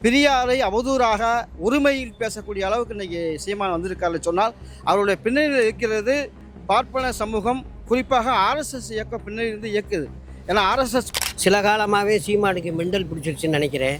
பெரியாரை அவதூறாக உரிமையில் பேசக்கூடிய அளவுக்கு இன்றைக்கி சீமான் வந்திருக்காருன்னு சொன்னால் அவருடைய பின்னணியில் இருக்கிறது பார்ப்பன சமூகம், குறிப்பாக ஆர்எஸ்எஸ் இயக்கம் பின்னணி இருந்து இயக்குது. ஏன்னா ஆர்எஸ்எஸ் சில காலமாகவே சீமானுக்கு மெண்டல் பிடிச்சிருச்சுன்னு நினைக்கிறேன்.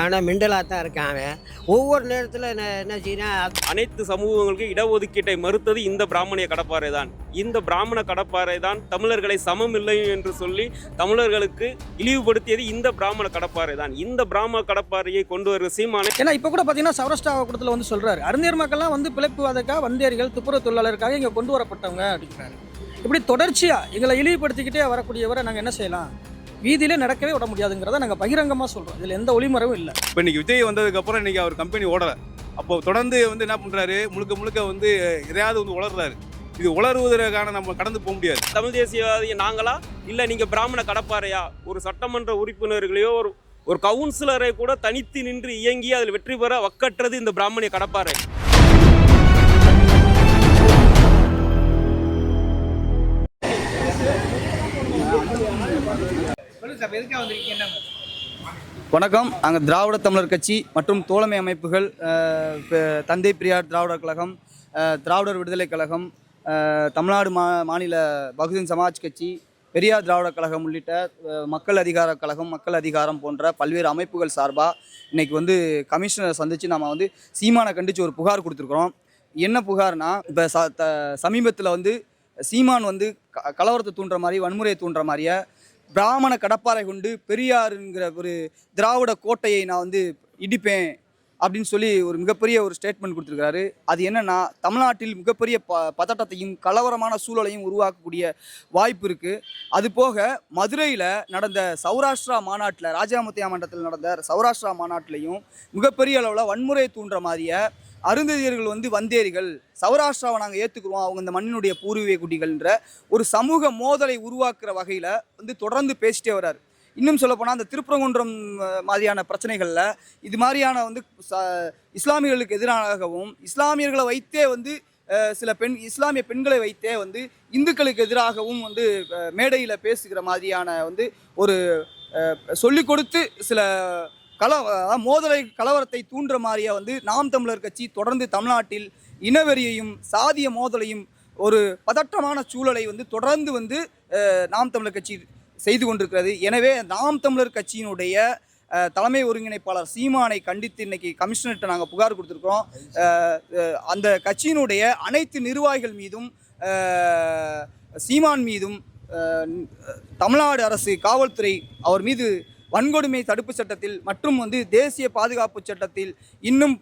ஆனால் மெண்டலாக தான் இருக்கான் அவன். ஒவ்வொரு நேரத்தில் என்ன செய்யறான், அனைத்து சமூகங்களுக்கு இடஒதுக்கீட்டை மறுத்தது இந்த பிராமணிய கடப்பாறை தான். இந்த பிராமண கடப்பாறை தான் தமிழர்களை சமம் இல்லை என்று சொல்லி தமிழர்களுக்கு இழிவுபடுத்தியது இந்த பிராமண கடப்பாறை தான். இந்த பிராமண கடப்பாறையை கொண்டு வர சீமானை, ஏன்னா இப்போ கூட பார்த்தீங்கன்னா சௌராஷ்டிரா கூட்டத்தில் வந்து சொல்கிறாரு, அறிஞர் மக்கள்லாம் வந்து பிழைப்புவாதற்காக வந்தேரிகள் துப்புரவு தொழிலாளருக்காக இங்கே கொண்டு வரப்பட்டவங்க அப்படிங்கிறாரு. இப்படி தொடர்ச்சியாக எங்களை இழிவுபடுத்திக்கிட்டே வரக்கூடியவரை நாங்கள் என்ன செய்யலாம், வீதியிலே நடக்கவே விட முடியாதுங்கிறத நாங்கள் பகிரங்கமாக சொல்கிறோம். இதில் எந்த ஒளிமறைவும் இல்லை. இப்போ இன்றைக்கி விஜய் வந்ததுக்கப்புறம் இன்றைக்கி அவர் கம்பெனி ஓடலை. அப்போது தொடர்ந்து வந்து என்ன பண்ணுறாரு, முழுக்க வந்து எதையாவது வந்து உளர்றாரு. இது உளறுவதற்கான நம்ம கடந்து போக முடியாது. தமிழ் தேசியவாதிய நாங்களா இல்லை நீங்கள் பிராமண கடப்பாறையா? ஒரு சட்டமன்ற உறுப்பினர்களையோ ஒரு கவுன்சிலரை கூட தனித்து நின்று இயங்கி அதில் வெற்றி பெற வக்கற்றது இந்த பிராமணிய கடப்பாறை. வணக்கம். நாங்கள் திராவிட தமிழர் கட்சி மற்றும் தோழமை அமைப்புகள், தந்தை பெரியார் திராவிடர் கழகம், திராவிடர் விடுதலை கழகம், தமிழ்நாடு மாநில பகுஜன் சமாஜ் கட்சி, பெரியார் திராவிடர் கழகம் உள்ளிட்ட மக்கள் அதிகார கழகம், மக்கள் அதிகாரம் போன்ற பல்வேறு அமைப்புகள் சார்பாக இன்றைக்கி வந்து கமிஷனரை சந்தித்து நம்ம வந்து சீமானை கண்டித்து ஒரு புகார் கொடுத்துருக்குறோம். என்ன புகார்னா, இப்போ சமீபத்தில் வந்து சீமான் வந்து கலவரத்தை தூண்டுற மாதிரி, வன்முறையை தூண்டுற மாதிரியே பிராமண கடப்பாறை கொண்டு பெரியாருங்கிற ஒரு திராவிட கோட்டையை நான் வந்து இடிப்பேன் அப்படின்னு சொல்லி ஒரு மிகப்பெரிய ஒரு ஸ்டேட்மெண்ட் கொடுத்துருக்காரு. அது என்னென்னா, தமிழ்நாட்டில் மிகப்பெரிய பதட்டத்தையும் கலவரமான சூழலையும் உருவாக்கக்கூடிய வாய்ப்பு இருக்குது. அதுபோக மதுரையில் நடந்த சௌராஷ்டிரா மாநாட்டில், ராஜாமுத்தியா மண்டலத்தில் நடந்த சௌராஷ்டிரா மாநாட்டிலையும் மிகப்பெரிய அளவில் வன்முறையை தூண்டுற மாதிரியே அருந்ததியர்கள் வந்து வந்தேரிகள், சௌராஷ்டிராவை நாங்கள் ஏற்றுக்குருவோம், அவங்க இந்த மண்ணினுடைய பூர்வீக குடிகள்ன்ற ஒரு சமூக மோதலை உருவாக்குற வகையில் வந்து தொடர்ந்து பேசிட்டே வர்றாரு. இன்னும் சொல்லப்போனால் அந்த திருப்பரங்குன்றம் மாதிரியான பிரச்சனைகளில் இது மாதிரியான வந்து இஸ்லாமியர்களுக்கு எதிராகவும், இஸ்லாமியர்களை வைத்தே வந்து சில இஸ்லாமிய பெண்களை வைத்தே வந்து இந்துக்களுக்கு எதிராகவும் வந்து மேடையில் பேசுகிற மாதிரியான வந்து ஒரு சொல்லிக் கொடுத்து சில மோதலை கலவரத்தை தூண்டுற மாதிரியா வந்து நாம் தமிழர் கட்சி தொடர்ந்து தமிழ்நாட்டில் இனவெறியையும் சாதிய மோதலையும் ஒரு பதற்றமான சூழலை வந்து தொடர்ந்து வந்து நாம் தமிழர் கட்சி செய்து கொண்டிருக்கிறது. எனவே நாம் தமிழர் கட்சியினுடைய தலைமை ஒருங்கிணைப்பாளர் சீமானை கண்டித்து இன்னைக்கு கமிஷனர்கிட்ட நாங்கள் புகார் கொடுத்துருக்கோம். அந்த கட்சியினுடைய அனைத்து நிர்வாகிகள் மீதும், சீமான் மீதும் தமிழ்நாடு அரசு காவல்துறை அவர் மீது வன்கொடுமை தடுப்பு சட்டத்தில் மற்றும் வந்து தேசிய பாதுகாப்பு சட்டத்தில் இன்னும்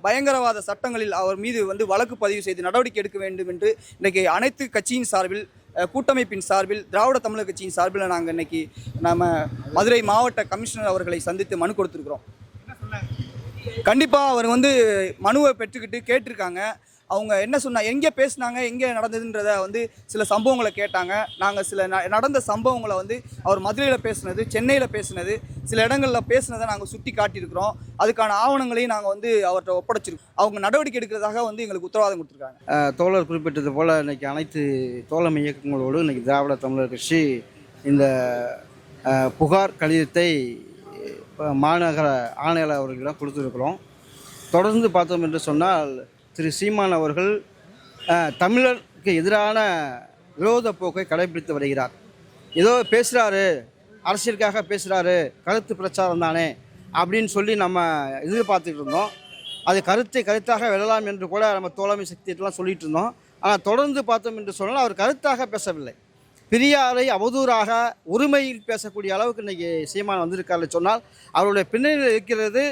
பயங்கரவாத சட்டங்களில் அவர் மீது வந்து வழக்கு பதிவு செய்து நடவடிக்கை எடுக்க வேண்டும் என்று இன்றைக்கி அனைத்து கட்சியின் சார்பில், கூட்டமைப்பின் சார்பில், திராவிட தமிழர் கட்சியின் சார்பில் நாங்கள் இன்றைக்கி மதுரை மாவட்ட கமிஷனர் அவர்களை சந்தித்து மனு கொடுத்துருக்குறோம். கண்டிப்பாக அவர் வந்து மனுவை பெற்றுக்கிட்டு கேட்டிருக்காங்க. அவங்க என்ன சொன்னாங்க, எங்கே பேசினாங்க, எங்கே நடந்ததுன்றதை வந்து சில சம்பவங்களை கேட்டாங்க. நாங்கள் சில நடந்த சம்பவங்களை வந்து அவர் மதுரையில் பேசுனது, சென்னையில் பேசுனது, சில இடங்களில் பேசுனதை நாங்கள் சுட்டி காட்டியிருக்கிறோம். அதுக்கான ஆவணங்களையும் நாங்கள் வந்து அவர்கிட்ட ஒப்படைச்சிருக்கோம். அவங்க நடவடிக்கை எடுக்கிறதாக வந்து எங்களுக்கு உத்தரவாதம் கொடுத்துருக்காங்க. தோழர் குறிப்பிட்டது போல் இன்றைக்கி அனைத்து தோழமை இயக்கங்களோடு இன்றைக்கி திராவிட தமிழர் கட்சி இந்த புகார் கடிதத்தை மாநகர ஆணையாளர் அவர்களிடம் கொடுத்துருக்கிறோம். தொடர்ந்து பார்த்தோம் என்று சொன்னால், திரு சீமான் அவர்கள் தமிழருக்கு எதிரான விரோத போக்கை கடைபிடித்து வருகிறார். ஏதோ பேசுகிறாரு, அரசியலுக்காக பேசுகிறாரு, கருத்து பிரச்சாரம் தானே அப்படின்னு சொல்லி நம்ம எதிர்பார்த்துட்டு இருந்தோம். அது கருத்தாக வெல்லலாம் என்று கூட நம்ம தோழமை சக்தியெல்லாம் சொல்லிகிட்டு இருந்தோம். ஆனால் தொடர்ந்து பார்த்தோம் என்று சொன்னால் அவர் கருத்தாக பேசவில்லை. பெரியாரை அவதூறாக உரிமையில் பேசக்கூடிய அளவுக்கு இன்றைக்கி சீமான் வந்திருக்காருன்னு சொன்னால் அவருடைய பின்னணியில் இருக்கிறது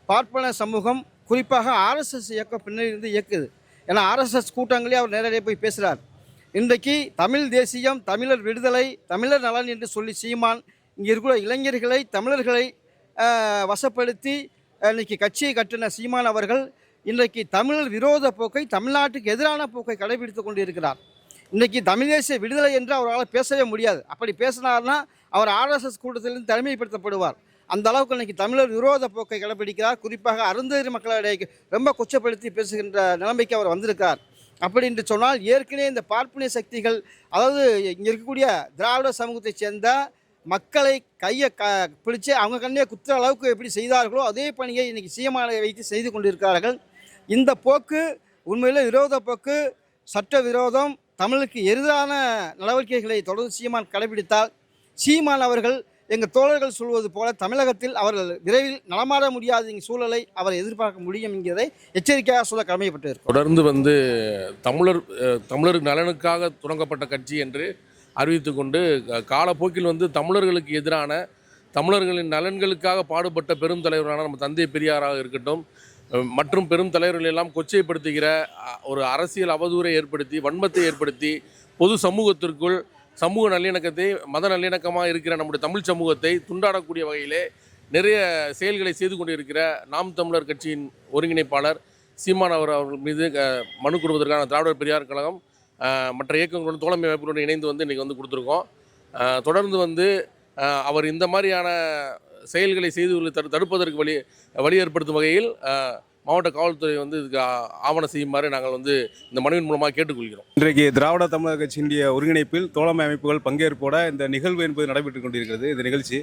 பார்ப்பன சமூகம், குறிப்பாக ஆர்எஸ்எஸ் இயக்கம் பின்னணியிலிருந்து இயக்குது. ஏன்னா ஆர்எஸ்எஸ் கூட்டங்களே அவர் நேரடியாக போய் பேசுகிறார். இன்றைக்கு தமிழ் தேசியம், தமிழர் விடுதலை, தமிழர் நலன் என்று சொல்லி சீமான் இங்கே இருக்கிற இளைஞர்களை, தமிழர்களை வசப்படுத்தி இன்றைக்கி கட்சியை கட்டின சீமான் அவர்கள் இன்றைக்கு தமிழர் விரோத போக்கை, தமிழ்நாட்டுக்கு எதிரான போக்கை கடைபிடித்து கொண்டு இருக்கிறார். இன்றைக்கி தமிழ் தேசிய விடுதலை என்று அவரால் பேசவே முடியாது. அப்படி பேசினார்னா அவர் ஆர்எஸ்எஸ் கூட்டத்திலிருந்து தனிமைப்படுத்தப்படுவார். அந்த அளவுக்கு இன்றைக்கி தமிழர் விரோத போக்கை கடைபிடிக்கிறார். குறிப்பாக அருந்ததி மக்களிடையே ரொம்ப கொச்சப்படுத்தி பேசுகின்ற நிலைமைக்கு அவர் வந்திருக்கார். அப்படி என்று சொன்னால், ஏற்கனவே இந்த பார்ப்பனிய சக்திகள், அதாவது இங்கே இருக்கக்கூடிய திராவிட சமூகத்தைச் சேர்ந்த மக்களை கையை பிடிச்சு அவங்க கண்ணே குத்துற அளவுக்கு எப்படி செய்தார்களோ அதே பணியை இன்றைக்கி சீமானை வைத்து செய்து கொண்டிருக்கிறார்கள். இந்த போக்கு உண்மையில் விரோத போக்கு, சட்ட விரோதம், தமிழுக்கு எதிரான நடவடிக்கைகளை தொடர்ந்து சீமான் கடைபிடித்தால் சீமான் அவர்கள் எங்கள் தோழர்கள் சொல்வது போல தமிழகத்தில் அவர்கள் விரைவில் நடமாட முடியாத சூழலை அவர் எதிர்பார்க்க முடியும் என்கிறதை எச்சரிக்கையாக சொல்ல கடமைப்பட்டிருக்கிறார். தொடர்ந்து தமிழர் நலனுக்காக தொடங்கப்பட்ட கட்சி என்று அறிவித்து கொண்டு காலப்போக்கில் தமிழர்களுக்கு எதிரான, தமிழர்களின் நலன்களுக்காக பாடுபட்ட பெரும் தலைவரான நம்ம தந்தை பெரியாராக இருக்கட்டும் மற்றும் பெரும் தலைவர்கள் எல்லாம் கொச்சைப்படுத்துகிற ஒரு அரசியல் அவதூறை ஏற்படுத்தி, வன்மத்தை ஏற்படுத்தி, பொது சமூகத்திற்குள் சமூக நல்லிணக்கத்தை, மத நல்லிணக்கமாக இருக்கிற நம்முடைய தமிழ் சமூகத்தை துண்டாடக்கூடிய வகையிலே நிறைய செயல்களை செய்து கொண்டிருக்கிற நாம் தமிழர் கட்சியின் ஒருங்கிணைப்பாளர் சீமான் அவர்கள் மீது மனு கொடுப்பதற்கான திராவிடர் பெரியார் கழகம் மற்ற இயக்கங்களுடன் தோழமை அமைப்புடன் இணைந்து இன்றைக்கி கொடுத்துருக்கோம். தொடர்ந்து அவர் இந்த மாதிரியான செயல்களை செய்து தடுப்பதற்கு வழி ஏற்படுத்தும் வகையில் மாவட்ட காவல்துறை இதுக்கு ஆவணம் செய்யுமாறு நாங்கள் இந்த மனுவின் மூலமாக கேட்டுக்கொள்கிறோம். இன்றைக்கு திராவிட தமிழர் கட்சியினுடைய ஒருங்கிணைப்பில் தோழமை அமைப்புகள் பங்கேற்போட இந்த நிகழ்வு என்பது நடைபெற்று கொண்டிருக்கிறது. இந்த நிகழ்ச்சி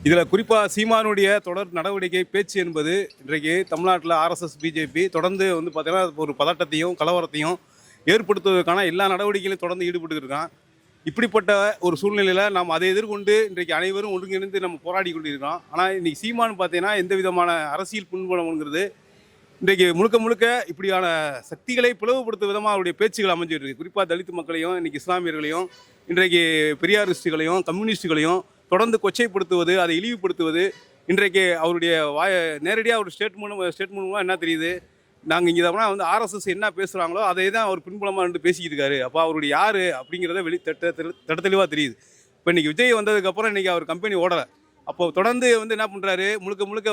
இதில் குறிப்பாக சீமானுடைய தொடர் நடவடிக்கை பேச்சு என்பது இன்றைக்கு தமிழ்நாட்டில் ஆர்எஸ்எஸ் பிஜேபி தொடர்ந்து பார்த்தீங்கன்னா ஒரு பதட்டத்தையும் கலவரத்தையும் ஏற்படுத்துவதற்கான எல்லா நடவடிக்கைகளையும் தொடர்ந்து ஈடுபட்டு இருக்கான். இப்படிப்பட்ட ஒரு சூழ்நிலையில் நாம் அதை எதிர்கொண்டு இன்றைக்கு அனைவரும் ஒருங்கிணைந்து நம்ம போராடி கொண்டிருக்கிறோம். ஆனால் இன்றைக்கி சீமானு பார்த்தீங்கன்னா எந்த விதமான அரசியல் பின்புலம்ங்கிறது இன்றைக்கு முழுக்க இப்படியான சக்திகளை பிளவுபடுத்தும் விதமாக அவருடைய பேச்சுகள் அமைஞ்சிட்டு இருக்கு. குறிப்பாக தலித் மக்களையும், இன்றைக்கி இஸ்லாமியர்களையும், இன்றைக்கு பெரியாரிஸ்டுகளையும், கம்யூனிஸ்டுகளையும் தொடர்ந்து கொச்சைப்படுத்துவது, அதை இழிவுபடுத்துவது. இன்றைக்கு அவருடைய நேரடியாக ஒரு ஸ்டேட்மெண்ட் மூலமாக என்ன தெரியுது, நாங்கள் இங்கே தான் ஆர்எஸ்எஸ் என்ன பேசுகிறாங்களோ அதை தான் அவர் பின்புலமாக பேசிக்கிட்டு இருக்காரு. அப்போ அவருடைய யார் அப்படிங்கிறத தட்ட தெளிவாக தெரியுது. இப்போ இன்றைக்கி விஜய் வந்ததுக்கப்புறம் இன்றைக்கி அவர் கம்பெனி ஓடலை. அப்போ தொடர்ந்து என்ன பண்ணுறாரு, முழுக்க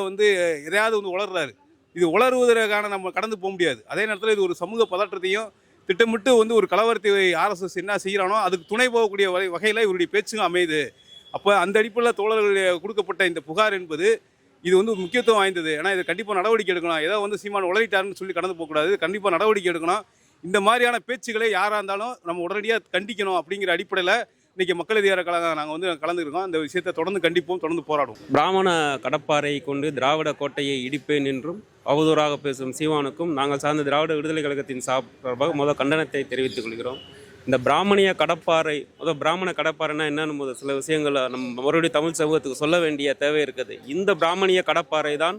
எதையாவது உளர்றாரு. இது உளறுவதற்கான நம்ம கடந்து போக முடியாது. அதே நேரத்தில் இது ஒரு சமூக பதற்றத்தையும் திட்டமிட்டு ஒரு கலவரத்தை ஆர்எஸ்எஸ் என்ன செய்கிறானோ அதுக்கு துணை போகக்கூடிய வகையில் இவருடைய பேச்சுங்க அமையுது. அப்போ அந்த அடிப்படையில் தோழர்கள் கொடுக்கப்பட்ட இந்த புகார் என்பது இது முக்கியத்துவம் வாய்ந்தது. ஏன்னா இது கண்டிப்பாக நடவடிக்கை எடுக்கணும். ஏதோ சீமான் உளறிட்டாருன்னு சொல்லி கடந்து போகக்கூடாது. கண்டிப்பாக நடவடிக்கை எடுக்கணும். இந்த மாதிரியான பேச்சுக்களை யாராக இருந்தாலும் நம்ம உடனடியாக கண்டிக்கணும். அப்படிங்கிற அடிப்படையில் இன்றைக்கி மக்கள் அதிகார கழகம் நாங்கள் கலந்துருக்கோம். இந்த விஷயத்தை தொடர்ந்து கண்டிப்போம், தொடர்ந்து போராடுவோம். பிராமண கடப்பாறை கொண்டு திராவிட கோட்டையை இடிப்பேன் என்றும் அவதூறாக பேசும் சீமானுக்கும் நாங்கள் சார்ந்த திராவிட விடுதலை கழகத்தின் சார்பாக கண்டனத்தை தெரிவித்துக் கொள்கிறோம். இந்த பிராமணிய கடப்பாறை பிராமண கடப்பாறைன்னா என்னன்னு சில விஷயங்களை நம்ம மறுபடியும் தமிழ் சமூகத்துக்கு சொல்ல வேண்டிய தேவை இருக்குது. இந்த பிராமணிய கடப்பாறை தான்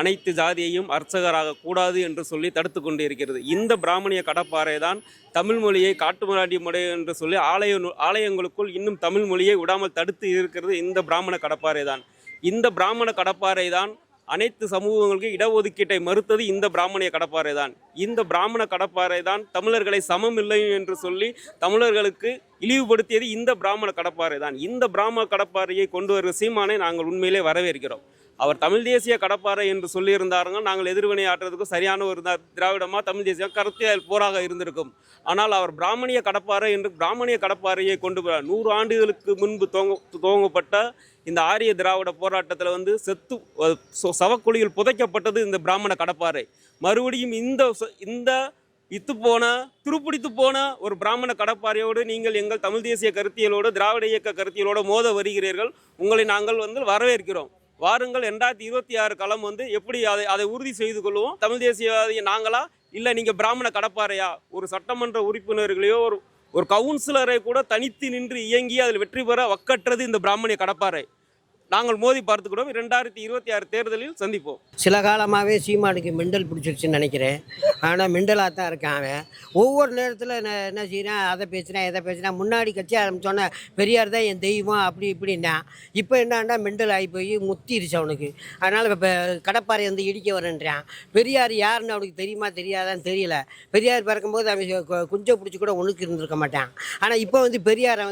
அனைத்து ஜாதியையும் அர்ச்சகராக கூடாது என்று சொல்லி தடுத்து கொண்டு இருக்கிறது. இந்த பிராமணிய கடப்பாறை தான் தமிழ் மொழியை காட்டுமிராண்டி முறை என்று சொல்லி ஆலயங்களுக்குள் இன்னும் தமிழ் மொழியை விடாமல் தடுத்து இருக்கிறது இந்த பிராமண கடப்பாறை தான். இந்த பிராமண கடப்பாறை தான் அனைத்து சமூகங்களுக்கு இடஒதுக்கீட்டை மறுத்தது இந்த பிராமணிய கடப்பாறை தான். இந்த பிராமண கடப்பாறை தான் தமிழர்களை சமம் இல்லை என்று சொல்லி தமிழர்களுக்கு இழிவுபடுத்தியது இந்த பிராமண கடப்பாறை தான். இந்த பிராமண கடப்பாறையை கொண்டு வருகிற சீமானை நாங்கள் உண்மையிலே வரவேற்கிறோம். அவர் தமிழ் தேசிய கடப்பாறை என்று சொல்லியிருந்தாருங்க, நாங்கள் எதிர்வினை ஆற்றுறதுக்கும் சரியான ஒரு திராவிடமாக தமிழ் தேசிய கருத்தியல் போராக இருந்திருக்கும். ஆனால் அவர் பிராமணிய கடப்பாறை என்று பிராமணிய கடப்பாறையை கொண்டு 100 ஆண்டுகளுக்கு முன்பு துவங்கப்பட்ட இந்த ஆரிய திராவிட போராட்டத்தில் சவக்குழியில் புதைக்கப்பட்டது இந்த பிராமண கடப்பாறை. மறுபடியும் இந்த துருப்பிடித்து போன ஒரு பிராமண கடப்பாறையோடு நீங்கள் எங்கள் தமிழ் தேசிய கருத்தியலோடு திராவிட இயக்க கருத்தியலோடு மோத வருகிறீர்கள். உங்களை நாங்கள் வரவேற்கிறோம். வாருங்கள். 2026 களம் எப்படி அதை உறுதி செய்து கொள்வோம். தமிழ் தேசியவாதிய நாங்களா இல்லை நீங்கள் பிராமண கடப்பாறையா? ஒரு சட்டமன்ற உறுப்பினர்களையோ ஒரு கவுன்சிலரை கூட தனித்து நின்று இயங்கி அதில் வெற்றி பெற வக்கற்றது இந்த பிராமணிய கடப்பாறை. நாங்கள் மோதி பார்த்துக்கிறோம். 2026 தேர்தலில் சந்திப்போம். சில காலமாகவே சீமானுக்கு மெண்டல் பிடிச்சிருச்சுன்னு நினைக்கிறேன். ஆனால் மெண்டலாக தான் இருக்கான் அவன். ஒவ்வொரு நேரத்தில் என்ன செய்கிறான், அதை பேசுகிறேன் இதை பேசுகிறேன். முன்னாடி கட்சி ஆரம்பித்தோன்னே பெரியார் தான் என் தெய்வம் அப்படி இப்படின்னா, இப்போ என்னன்னா மெண்டல் ஆகி போய் முத்திருச்சு அவனுக்கு. அதனால் இப்போ கடப்பாறை இடிக்க வரேன்றான். பெரியார் யாருன்னு அவனுக்கு தெரியுமா தெரியாதான்னு தெரியல. பெரியார் பிறக்கும்போது அவன் குஞ்சை பிடிச்சி கூட ஒன்றுக்கு இருந்திருக்க மாட்டான். ஆனால் இப்போ பெரியாரை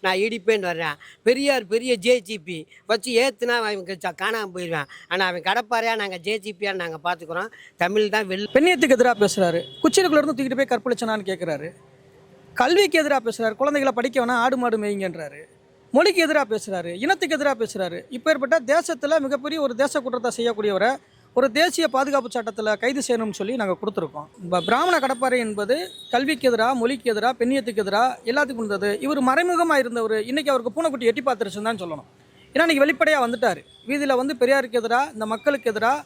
நான் இடிப்பேன்னு வர்றேன். பெரியார் பெரிய ஜேஜிபி வச்சு ஏற்றுனா அவன் காணாமல் போயிடுவான். ஆனால் அவன் கடப்பாறையாக நாங்கள் ஜேஜிபியாக நாங்கள் பார்த்துக்குறோம். தமிழ் தான் பெண்ணியத்துக்கு எதிராக பேசுகிறாரு. குச்சிலுக்குள்ளேருந்து தூக்கிட்டு போய் கற்பழிச்சனான்னு கேட்குறாரு. கல்விக்கு எதிராக பேசுகிறாரு. குழந்தைகளை படிக்க வேணா ஆடு மாடு மேய்ங்கன்றாரு. மொழிக்கு எதிராக பேசுகிறாரு. இனத்துக்கு எதிராக பேசுகிறாரு. இப்போ ஏற்பட்ட தேசத்தில் மிகப்பெரிய ஒரு தேச குற்றத்தை செய்யக்கூடியவரை ஒரு தேசிய பாதுகாப்பு சட்டத்தில் கைது செய்யணும்னு சொல்லி நாங்கள் கொடுத்துருக்கோம். இப்போ பிராமண கடப்பாறை என்பது கல்விக்கு எதிராக, மொழிக்கு எதிராக, பெண்ணியத்துக்கு எதிராக எல்லாத்துக்கும் இருந்தது. இவர் மறைமுகமாக இருந்தவர் இன்றைக்கி அவருக்கு பூனைக்குட்டி எட்டி பார்த்துருச்சுன்னு தான் சொல்லணும். ஏன்னா இன்றைக்கி வெளிப்படையாக வந்துட்டார். வீதியில் வந்து பெரியாருக்கு எதிராக, இந்த மக்களுக்கு எதிராக,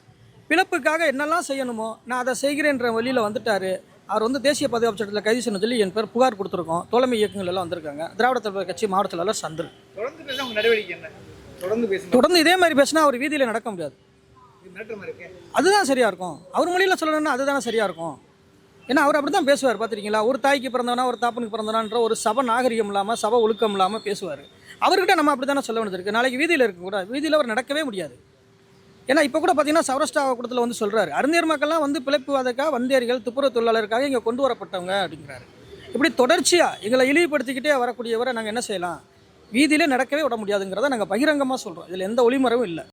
பிளப்புக்காக என்னெல்லாம் செய்யணுமோ நான் அதை செய்கிறேன்ற வழியில் வந்துட்டார். அவர் வந்து தேசிய பாதுகாப்பு சட்டத்தில் கைது செய்யணும்னு சொல்லி என் பேர் புகார் கொடுத்துருக்கோம். தோழமை இயக்கங்கள் எல்லாம் வந்திருக்காங்க. திராவிட தமிழர் கட்சி மாவட்ட செயலாளர் சந்திரன். தொடர்ந்து பேச உங்க நடவடிக்கை என்ன? தொடர்ந்து இதே மாதிரி பேசினா அவர் வீதியில் நடக்க முடியாது. அதுதான் சரியாக இருக்கும். அவர் மொழியில் சொல்லணும்னா அதுதானே சரியாக இருக்கும். ஏன்னா அவர் அப்படி தான் பேசுவார். பார்த்துருக்கீங்களா? ஒரு தாய்க்கு பிறந்தவனா, ஒரு தாப்பனுக்கு பிறந்தவனான்ற ஒரு சபை நாகரிகம் இல்லாமல், சபை ஒழுக்கம் இல்லாமல் பேசுவார். அவர்கிட்ட நம்ம அப்படி தானே சொல்ல வேண்டியது இருக்குது. நாளைக்கு வீதியில் இருக்கக்கூடாது. வீதியில் அவர் நடக்கவே முடியாது. ஏன்னா இப்போ கூட பார்த்தீங்கன்னா சௌராஷ்டிரா கூட்டத்தில் வந்து சொல்கிறாரு, அறிஞர் மக்கள்லாம் வந்து பிழைப்புவாதற்காக வந்தேரிகள், துப்புரவு தொழிலாளருக்காக இங்கே கொண்டு வரப்பட்டவங்க அப்படிங்கிறாரு. இப்படி தொடர்ச்சியாக எங்களை இழிவுபடுத்திக்கிட்டே வரக்கூடியவரை நாங்கள் என்ன செய்யலாம்? வீதியிலே நடக்கவே விட முடியாதுங்கிறத நாங்கள் பகிரங்கமாக சொல்கிறோம். இதில் எந்த ஒளிமறைவும் இல்லை.